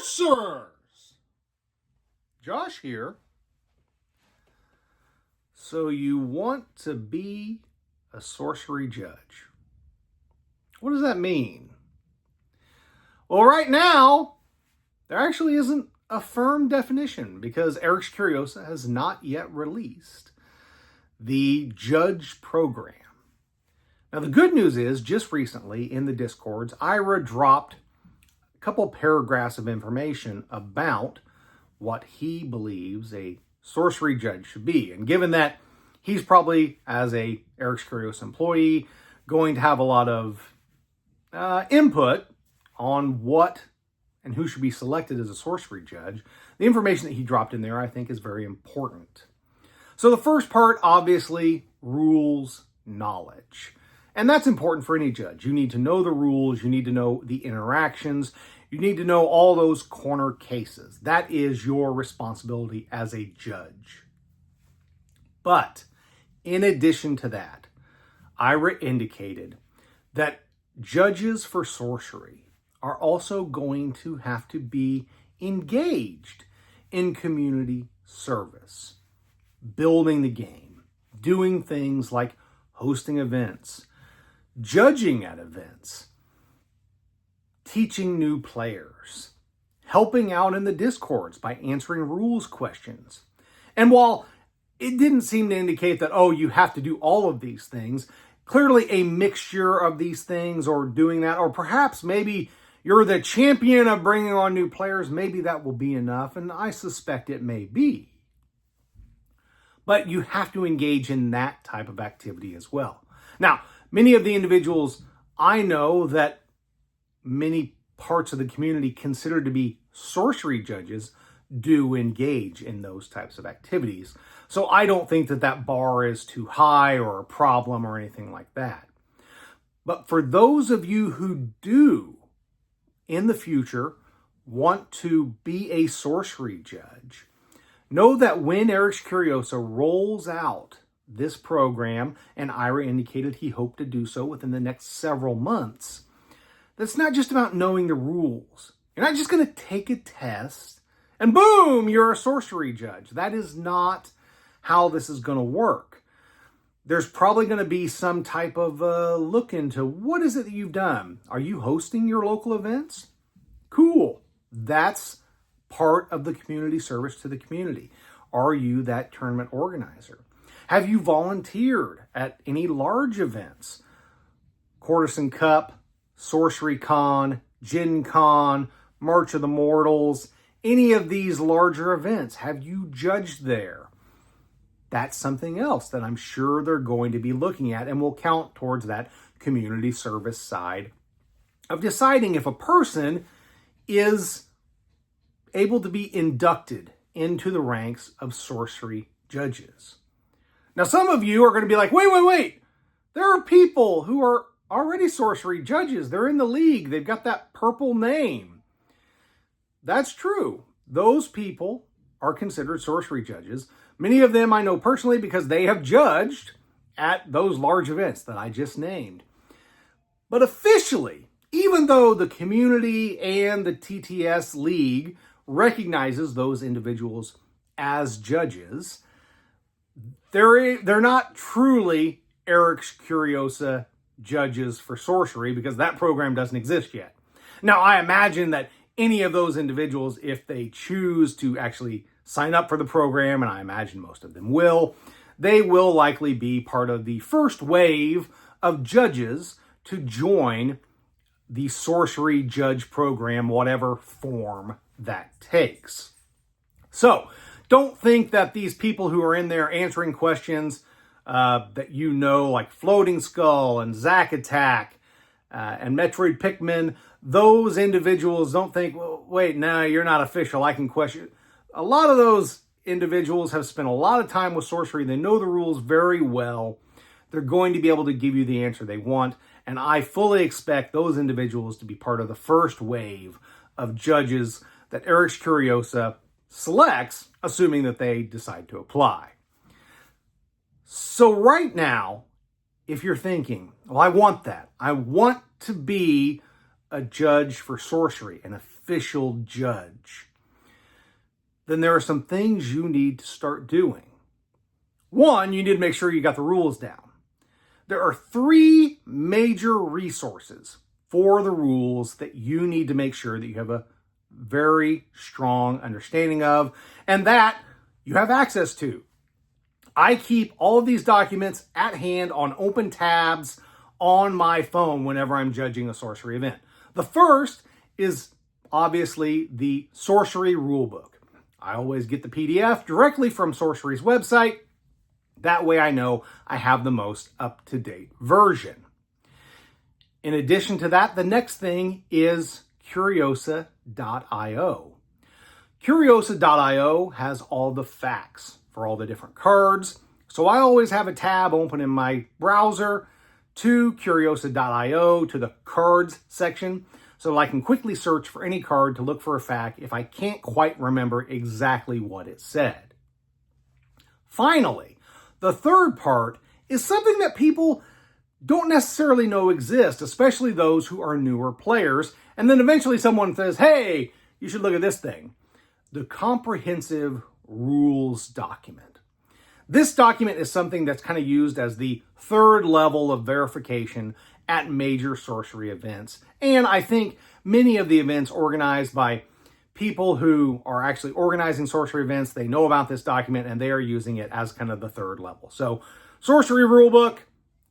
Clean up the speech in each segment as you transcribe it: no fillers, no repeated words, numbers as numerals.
Sorcerers! Josh here. So you want to be a sorcery judge. What does that mean? Well, right now, there actually isn't a firm definition because Eric's Curiosa has not yet released the judge program. Now, the good news is, just recently in the Discords, Ira dropped a couple paragraphs of information about what he believes a sorcery judge should be. And given that he's probably, as a Eric's Curiosa employee, going to have a lot of input on what and who should be selected as a sorcery judge, the information that he dropped in there, I think, is very important. So the first part, obviously, rules knowledge. And that's important for any judge. You need to know the rules. You need to know the interactions. You need to know all those corner cases. That is your responsibility as a judge. But in addition to that, Ira indicated that judges for sorcery are also going to have to be engaged in community service, building the game, doing things like hosting events, judging at events, teaching new players, helping out in the Discords by answering rules questions. And while it didn't seem to indicate that, oh, you have to do all of these things, clearly a mixture of these things or doing that, or perhaps maybe you're the champion of bringing on new players, maybe that will be enough, and I suspect it may be. But you have to engage in that type of activity as well. Now, many of the individuals I know that many parts of the community consider to be sorcery judges do engage in those types of activities. So I don't think that that bar is too high or a problem or anything like that. But for those of you who do in the future want to be a sorcery judge, know that when Eric's Curiosa rolls out this program, and Ira indicated he hoped to do so within the next several months, that's not just about knowing the rules. You're not just going to take a test and boom, you're a sorcery judge. That is not how this is going to work. There's probably going to be some type of look into what is it that you've done. Are you hosting your local events? Cool. That's part of the community service to the community. Are you that tournament organizer? Have you volunteered at any large events? Courtesan Cup, Sorcery Con, Gen Con, March of the Mortals, any of these larger events. Have you judged there? That's something else that I'm sure they're going to be looking at and will count towards that community service side of deciding if a person is able to be inducted into the ranks of sorcery judges. Now, some of you are going to be like, wait. There are people who are already sorcery judges. They're in the league. They've got that purple name. That's true. Those people are considered sorcery judges. Many of them I know personally because they have judged at those large events that I just named. But officially, even though the community and the TTS League recognizes those individuals as judges, they're not truly Eric's Curiosa judges for sorcery because that program doesn't exist yet. Now, I imagine that any of those individuals, if they choose to actually sign up for the program, and I imagine most of them will, they will likely be part of the first wave of judges to join the sorcery judge program, whatever form that takes. So, don't think that these people who are in there answering questions that you know, like Floating Skull and Zack Attack and Metroid Pikmin, those individuals don't think, well, wait, no, you're not official, I can question. A lot of those individuals have spent a lot of time with sorcery. They know the rules very well. They're going to be able to give you the answer they want. And I fully expect those individuals to be part of the first wave of judges that Eric's Curiosa selects, assuming that they decide to apply. So right now, if you're thinking, well, I want that. I want to be a judge for sorcery, an official judge, then there are some things you need to start doing. One, you need to make sure you got the rules down. There are 3 major resources for the rules that you need to make sure that you have a very strong understanding of and that you have access to. I keep all of these documents at hand on open tabs on my phone whenever I'm judging a sorcery event. The first is obviously the Sorcery Rulebook. I always get the PDF directly from Sorcery's website. That way I know I have the most up-to-date version. In addition to that, the next thing is Curiosa.io. Curiosa.io has all the facts for all the different cards. So I always have a tab open in my browser to Curiosa.io to the cards section so that I can quickly search for any card to look for a fact if I can't quite remember exactly what it said. Finally, the third part is something that people don't necessarily know exists, especially those who are newer players. And then eventually someone says, hey, you should look at this thing. The Comprehensive Rules Document. This document is something that's kind of used as the third level of verification at major sorcery events. And I think many of the events organized by people who are actually organizing sorcery events, they know about this document and they are using it as kind of the third level. So Sorcery Rulebook,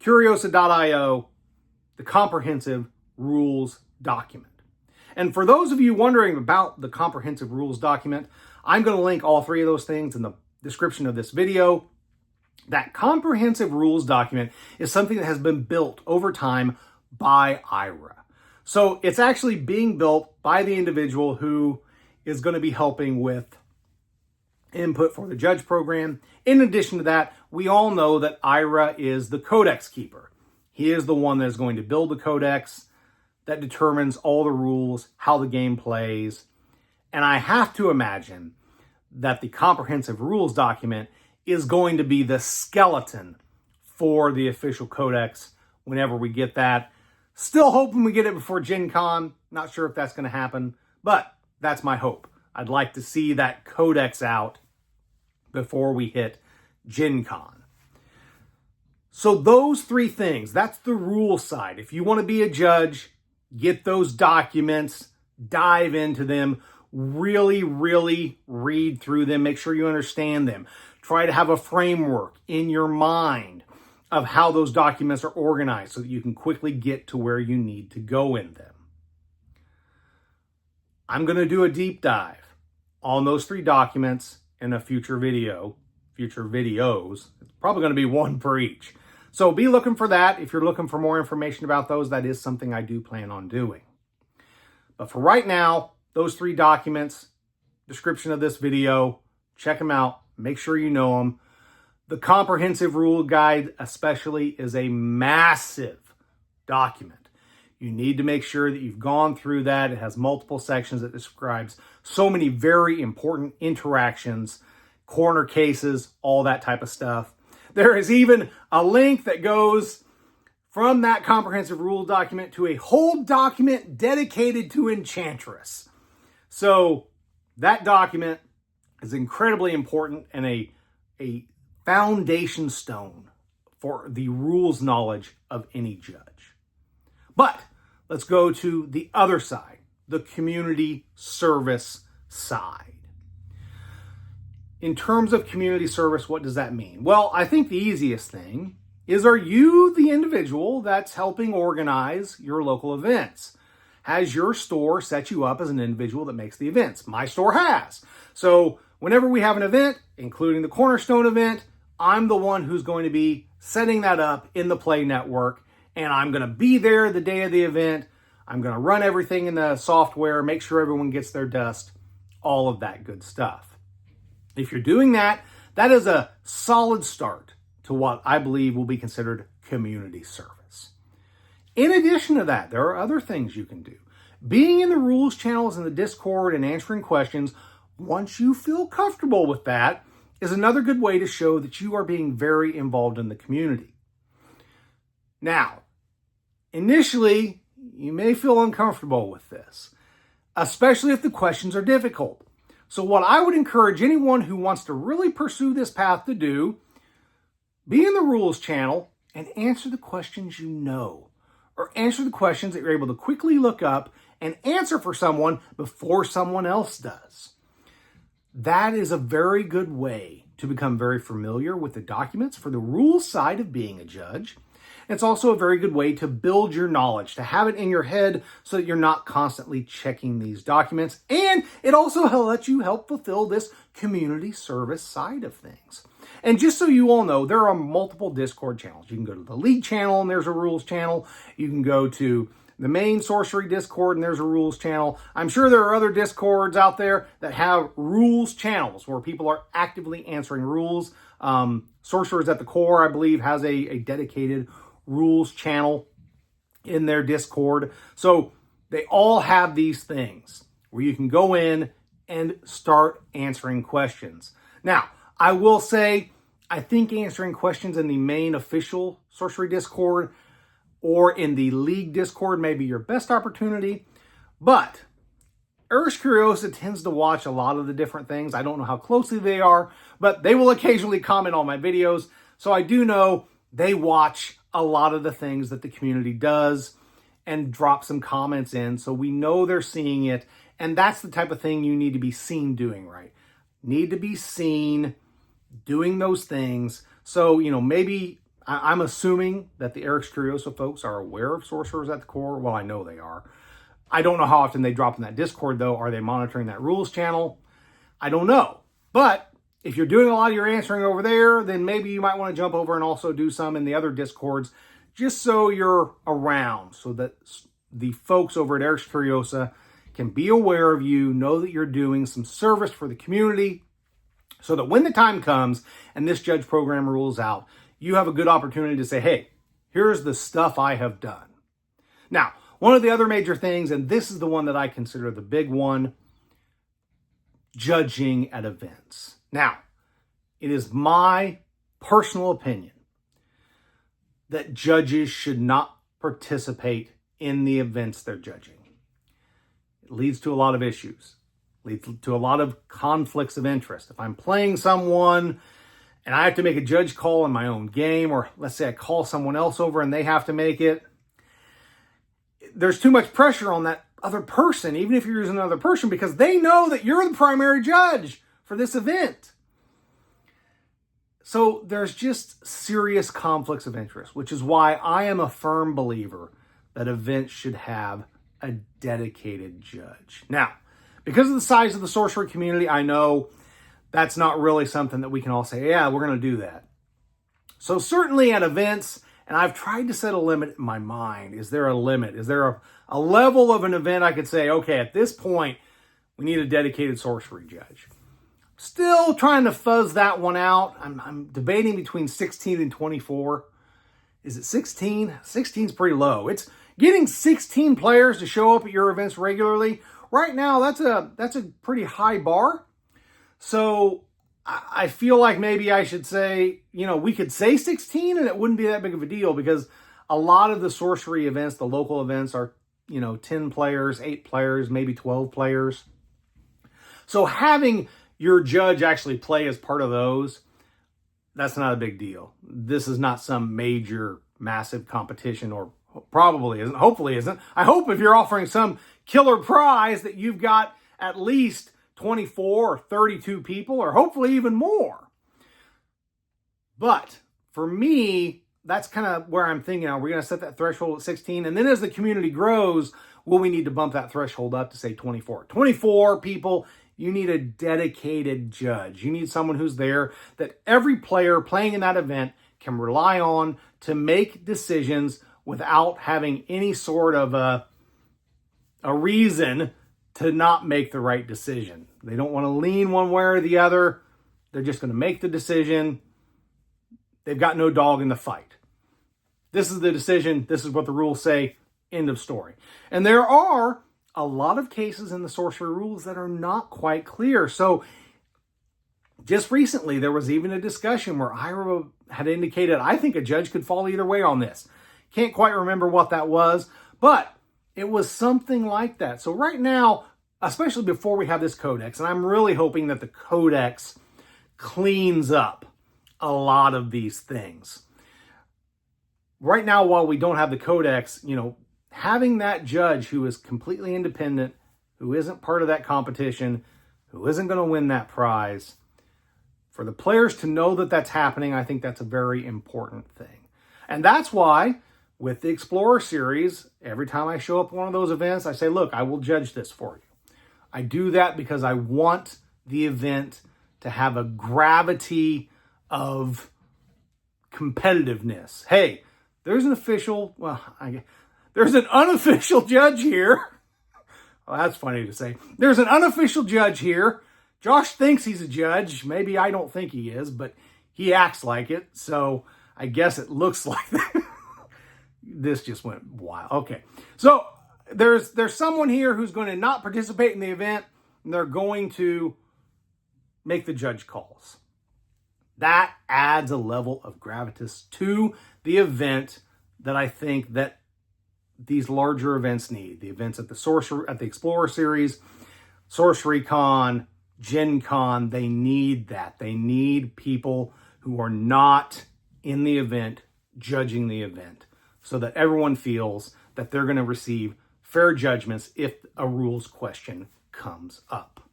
Curiosa.io, the Comprehensive Rules Document. And for those of you wondering about the Comprehensive Rules Document, I'm going to link all 3 of those things in the description of this video. That Comprehensive Rules Document is something that has been built over time by IRA. So it's actually being built by the individual who is going to be helping with input for the judge program. In addition to that, we all know that IRA is the codex keeper. He is the one that is going to build the codex that determines all the rules, how the game plays. And I have to imagine that the Comprehensive Rules Document is going to be the skeleton for the official codex whenever we get that. Still hoping we get it before Gen Con. Not sure if that's going to happen, but that's my hope. I'd like to see that codex out before we hit Gen Con. So those 3 things, that's the rule side. If you want to be a judge, get those documents, dive into them, really, really read through them, make sure you understand them. Try to have a framework in your mind of how those documents are organized so that you can quickly get to where you need to go in them. I'm going to do a deep dive on those 3 documents in a future videos. It's probably going to be 1 per each. So be looking for that. If you're looking for more information about those, that is something I do plan on doing. But for right now, those 3 documents, description of this video, check them out. Make sure you know them. The Comprehensive Rule Guide especially is a massive document. You need to make sure that you've gone through that. It has multiple sections that describes so many very important interactions, corner cases, all that type of stuff. There is even a link that goes from that Comprehensive Rule document to a whole document dedicated to Enchantress. So that document is incredibly important and a foundation stone for the rules knowledge of any judge. But let's go to the other side, the community service side. In terms of community service, what does that mean? Well, I think the easiest thing is, are you the individual that's helping organize your local events? Has your store set you up as an individual that makes the events? My store has. So whenever we have an event, including the Cornerstone event, I'm the one who's going to be setting that up in the Play Network, and I'm going to be there the day of the event. I'm going to run everything in the software, make sure everyone gets their dust, all of that good stuff. If you're doing that, that is a solid start to what I believe will be considered community service. In addition to that, there are other things you can do. Being in the rules channels in the Discord and answering questions, once you feel comfortable with that, is another good way to show that you are being very involved in the community. Now, initially, you may feel uncomfortable with this. especially if the questions are difficult. So what I would encourage anyone who wants to really pursue this path to do, be in the rules channel and answer the questions you know, or answer the questions that you're able to quickly look up and answer for someone before someone else does. That is a very good way to become very familiar with the documents for the rules side of being a judge. It's also a very good way to build your knowledge, to have it in your head so that you're not constantly checking these documents. And it also lets you help fulfill this community service side of things. And just so you all know, there are multiple Discord channels. You can go to the League channel and there's a rules channel. You can go to the main Sorcery Discord and there's a rules channel. I'm sure there are other Discords out there that have rules channels where people are actively answering rules. Sorcerers at the Core, I believe, has a dedicated rules channel in their Discord. So they all have these things where you can go in and start answering questions. Now, I will say, I think answering questions in the main official Sorcery Discord or in the League Discord may be your best opportunity, but Erix Curiosa tends to watch a lot of the different things. I don't know how closely they are, but they will occasionally comment on my videos, so I do know they watch a lot of the things that the community does and drop some comments in, so we know they're seeing it, and that's the type of thing you need to be seen doing, right? Need to be seen doing those things. So, maybe I'm assuming that the Erix Curiosa folks are aware of Sorcerers at the Core. Well, I know they are. I don't know how often they drop in that Discord, though. Are they monitoring that rules channel? I don't know. But if you're doing a lot of your answering over there, then maybe you might want to jump over and also do some in the other Discords, just so you're around, so that the folks over at Erix Curiosa can be aware of you, know that you're doing some service for the community, so that when the time comes and this judge program rules out, you have a good opportunity to say, hey, here's the stuff I have done. Now, one of the other major things, and this is the one that I consider the big one, judging at events. Now, it is my personal opinion that judges should not participate in the events they're judging. It leads to a lot of issues. Leads to a lot of conflicts of interest. If I'm playing someone and I have to make a judge call in my own game, or let's say I call someone else over and they have to make it, there's too much pressure on that other person, even if you're using another person, because they know that you're the primary judge for this event. So there's just serious conflicts of interest, which is why I am a firm believer that events should have a dedicated judge. Now, because of the size of the sorcery community, I know that's not really something that we can all say, yeah, we're going to do that. So certainly at events, and I've tried to set a limit in my mind. Is there a limit? Is there a level of an event I could say, okay, at this point, we need a dedicated sorcery judge? Still trying to fuzz that one out. I'm debating between 16 and 24. Is it 16? 16 is pretty low. It's getting 16 players to show up at your events regularly. Right now, that's a pretty high bar. So I feel like maybe I should say, we could say 16 and it wouldn't be that big of a deal, because a lot of the sorcery events, the local events, are, 10 players, 8 players, maybe 12 players. So having your judge actually play as part of those, that's not a big deal. This is not some major, massive competition, or probably isn't, hopefully isn't. I hope if you're offering some killer prize that you've got at least 24 or 32 people, or hopefully even more. But for me, that's kind of where I'm thinking. We're going to set that threshold at 16. And then as the community grows, will we need to bump that threshold up to say 24? 24 people, you need a dedicated judge. You need someone who's there that every player playing in that event can rely on to make decisions without having any sort of a reason to not make the right decision. They don't want to lean one way or the other. They're just going to make the decision. They've got no dog in the fight. This is the decision. This is what the rules say. End of story. And there are a lot of cases in the sorcery rules that are not quite clear. So just recently, there was even a discussion where Ira had indicated, I think a judge could fall either way on this. Can't quite remember what that was, but it was something like that. So right now, especially before we have this codex, and I'm really hoping that the codex cleans up a lot of these things. Right now, while we don't have the codex, having that judge who is completely independent, who isn't part of that competition, who isn't going to win that prize, for the players to know that that's happening, I think that's a very important thing. And that's why, with the Explorer series, every time I show up at one of those events, I say, look, I will judge this for you. I do that because I want the event to have a gravity of competitiveness. Hey, there's an unofficial judge here. Well, that's funny to say. There's an unofficial judge here. Josh thinks he's a judge. Maybe I don't think he is, but he acts like it. So I guess it looks like that. This just went wild. Okay. So there's someone here who's going to not participate in the event, and they're going to make the judge calls. That adds a level of gravitas to the event that I think that these larger events need. The events at the Explorer series, Sorcery Con, Gen Con, they need that. They need people who are not in the event judging the event, so that everyone feels that they're going to receive fair judgments if a rules question comes up.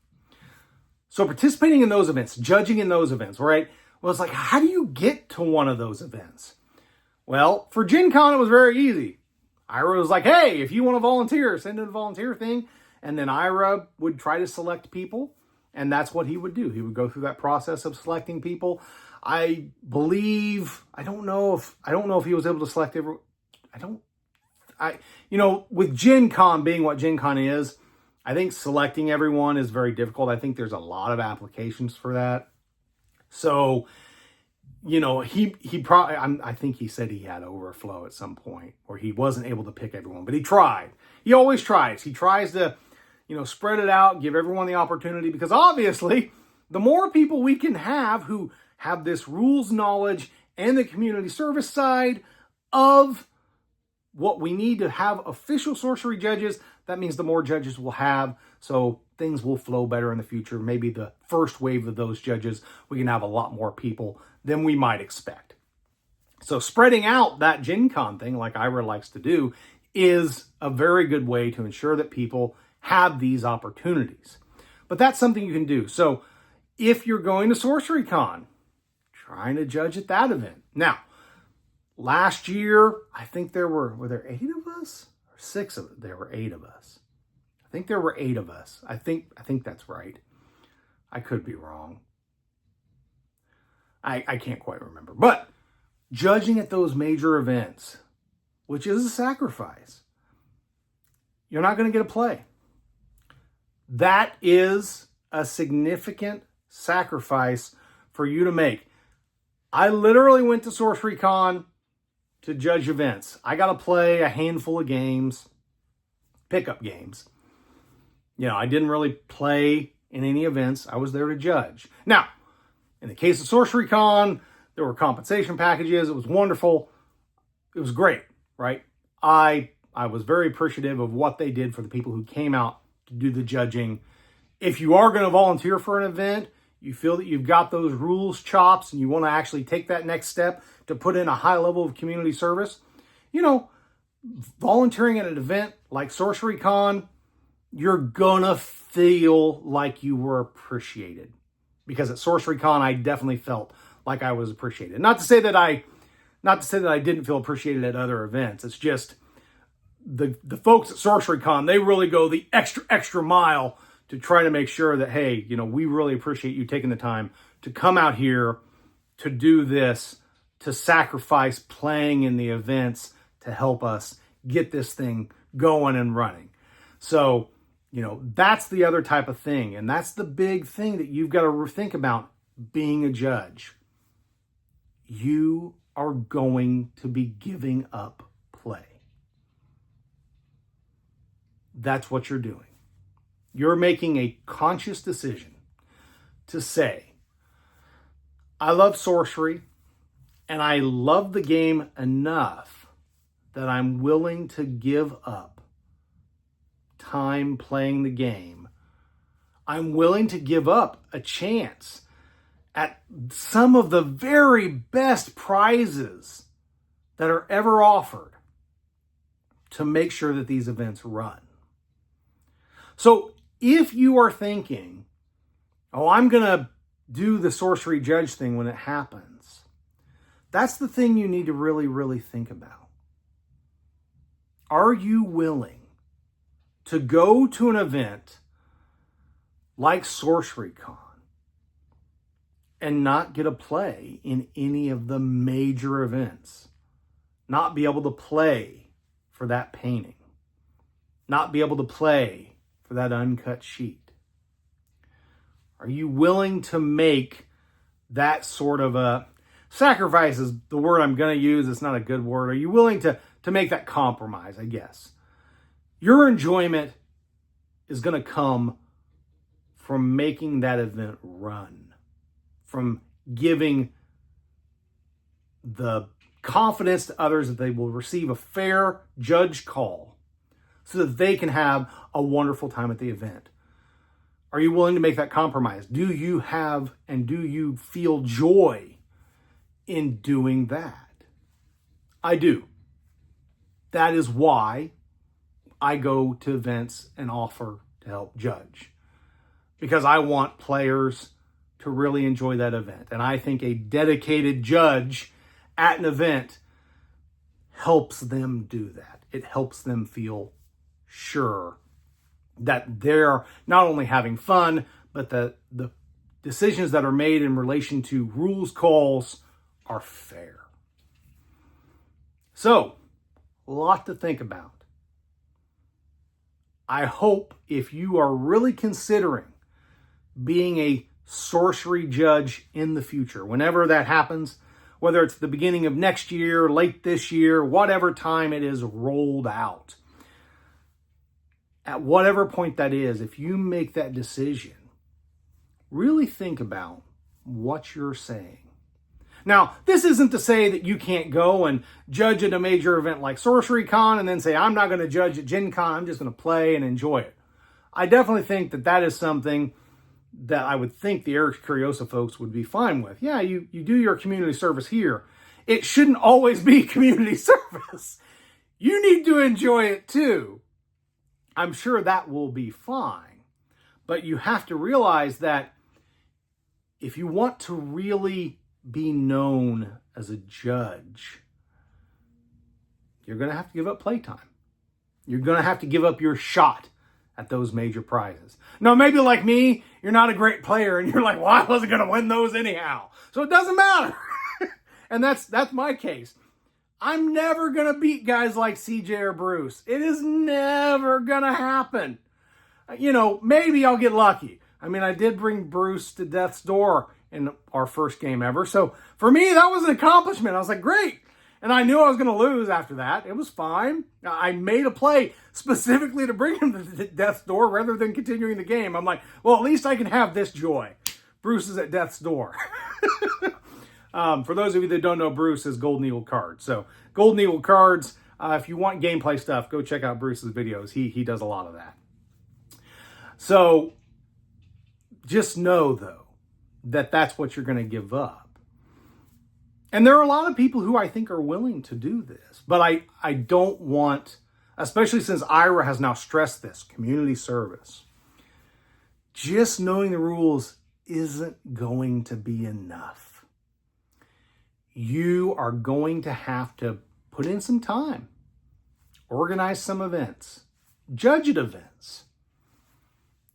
So participating in those events, judging in those events, right? Well, it's like, how do you get to one of those events? Well, for Gen Con, it was very easy. Ira was like, hey, if you want to volunteer, send in a volunteer thing. And then Ira would try to select people. And that's what he would do. He would go through that process of selecting people. I don't know if he was able to select everyone. With Gen Con being what Gen Con is, I think selecting everyone is very difficult. I think there's a lot of applications for that. So, he probably, I think he said he had overflow at some point where he wasn't able to pick everyone, but he tried. He always tries. He tries to, spread it out, give everyone the opportunity, because obviously the more people we can have who have this rules knowledge and the community service side of what we need to have official sorcery judges, that means the more judges we'll have, so things will flow better in the future. Maybe the first wave of those judges, we can have a lot more people than we might expect. So spreading out that Gen Con thing, like Ira likes to do, is a very good way to ensure that people have these opportunities. But that's something you can do. So if you're going to Sorcery Con, trying to judge at that event. Now, last year, I think were there 8 of us? Or 6 of it? There were 8 of us. I think there were 8 of us. I think that's right. I could be wrong. I can't quite remember. But judging at those major events, which is a sacrifice, you're not going to get a play. That is a significant sacrifice for you to make. I literally went to Sorcery Con to judge events. I got to play a handful of games, pickup games. I didn't really play in any events. I was there to judge. Now, in the case of Sorcery Con, there were compensation packages. It was wonderful. It was great, right? I was very appreciative of what they did for the people who came out to do the judging. If you are going to volunteer for an event, you feel that you've got those rules chops and you want to actually take that next step to put in a high level of community service, volunteering at an event like Sorcery Con, you're going to feel like you were appreciated. Because at Sorcery Con, I definitely felt like I was appreciated. Not to say that I didn't feel appreciated at other events. It's just the folks at Sorcery Con, they really go the extra mile to try to make sure that, hey, we really appreciate you taking the time to come out here to do this, to sacrifice playing in the events to help us get this thing going and running. So, that's the other type of thing. And that's the big thing that you've got to think about being a judge. You are going to be giving up play. That's what you're doing. You're making a conscious decision to say, I love sorcery and I love the game enough that I'm willing to give up time playing the game I'm willing to give up a chance at some of the very best prizes that are ever offered to make sure that these events run. So if you are thinking, oh, I'm going to do the sorcery judge thing when it happens, that's the thing you need to really, really think about. Are you willing to go to an event like Sorcery Con and not get a play in any of the major events? Not be able to play for that painting. Not be able to play for that uncut sheet. Are you willing to make that sort of a sacrifice is the word I'm going to use. It's not a good word. Are you willing to make that compromise, I guess? Your enjoyment is going to come from making that event run, from giving the confidence to others that they will receive a fair judge call so that they can have a wonderful time at the event. Are you willing to make that compromise? Do you have and do you feel joy in doing that? I do. That is why I go to events and offer to help judge, because I want players to really enjoy that event. And I think a dedicated judge at an event helps them do that. It helps them feel sure that they're not only having fun, but that the decisions that are made in relation to rules calls are fair. So, a lot to think about. I hope if you are really considering being a sorcery judge in the future, whenever that happens, whether it's the beginning of next year, late this year, whatever time it is rolled out, at whatever point that is, if you make that decision, really think about what you're saying. Now, this isn't to say that you can't go and judge at a major event like Sorcery Con and then say, I'm not going to judge at Gen Con, I'm just going to play and enjoy it. I definitely think that that is something that I would think the Eric Curiosa folks would be fine with. Yeah, you do your community service here. It shouldn't always be community service. You need to enjoy it too. I'm sure that will be fine. But you have to realize that if you want to really be known as a judge, you're going to have to give up playtime. You're going to have to give up your shot at those major prizes. Now, maybe like me, you're not a great player and you're like, well, I wasn't going to win those anyhow. So it doesn't matter. And that's my case. I'm never going to beat guys like CJ or Bruce. It is never going to happen. You know, maybe I'll get lucky. I mean, I did bring Bruce to death's door in our first game ever. So for me, that was an accomplishment. I was like, great. And I knew I was going to lose after that. It was fine. I made a play specifically to bring him to death's door rather than continuing the game. I'm like, well, at least I can have this joy. Bruce is at death's door. For those of you that don't know, Bruce is Golden Eagle Cards. So Golden Eagle Cards, if you want gameplay stuff, go check out Bruce's videos. He does a lot of that. So just know, though, that that's what you're going to give up. And there are a lot of people who I think are willing to do this. But I don't want, especially since Ira has now stressed this, community service. Just knowing the rules isn't going to be enough. You are going to have to put in some time, organize some events, judge at events.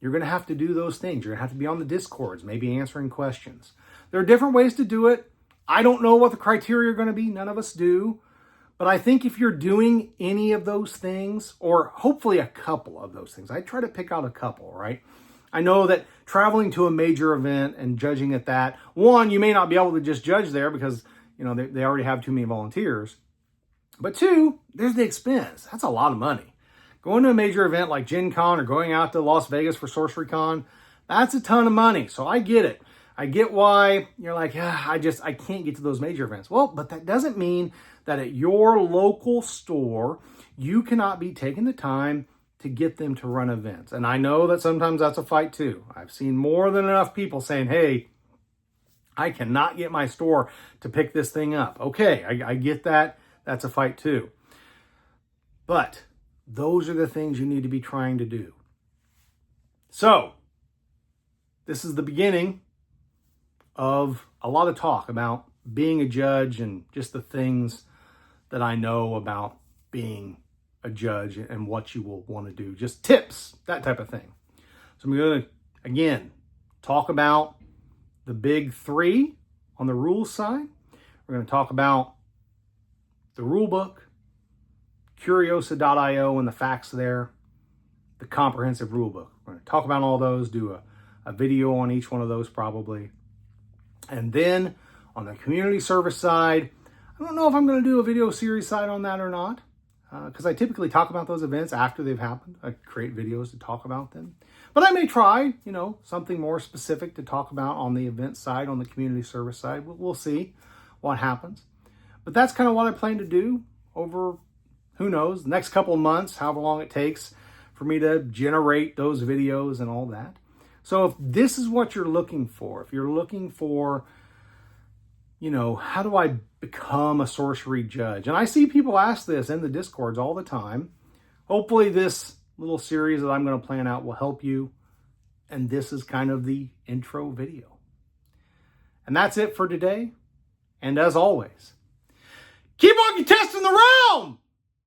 You're going to have to do those things. You're going to have to be on the Discords, maybe answering questions. There are different ways to do it. I don't know what the criteria are going to be. None of us do. But I think if you're doing any of those things, or hopefully a couple of those things, I try to pick out a couple, right? I know that traveling to a major event and judging at that, one, you may not be able to just judge there because, you know, they already have too many volunteers. But two, there's the expense. That's a lot of money. Going to a major event like Gen Con or going out to Las Vegas for Sorcery Con, that's a ton of money. So I get it. I get why you're like, I can't get to those major events. Well, but that doesn't mean that at your local store, you cannot be taking the time to get them to run events. And I know that sometimes that's a fight too. I've seen more than enough people saying, hey, I cannot get my store to pick this thing up. Okay, I get that. That's a fight too. But those are the things you need to be trying to do. So, this is the beginning of a lot of talk about being a judge and just the things that I know about being a judge and what you will want to do. Just tips, that type of thing. So I'm going to, again, talk about the big three on the rules side. We're going to talk about the rulebook, Curiosa.io and the facts there, the comprehensive rulebook. We're going to talk about all those, do a video on each one of those probably. And then on the community service side, I don't know if I'm going to do a video series side on that or not, because I typically talk about those events after they've happened. I create videos to talk about them. But I may try, something more specific to talk about on the event side, on the community service side. We'll see what happens. But that's kind of what I plan to do over, who knows, the next couple of months, however long it takes for me to generate those videos and all that. So if this is what you're looking for, if you're looking for, how do I become a sorcery judge? And I see people ask this in the Discords all the time. Hopefully this little series that I'm going to plan out will help you. And this is kind of the intro video. And that's it for today. And as always, keep on testing the realm!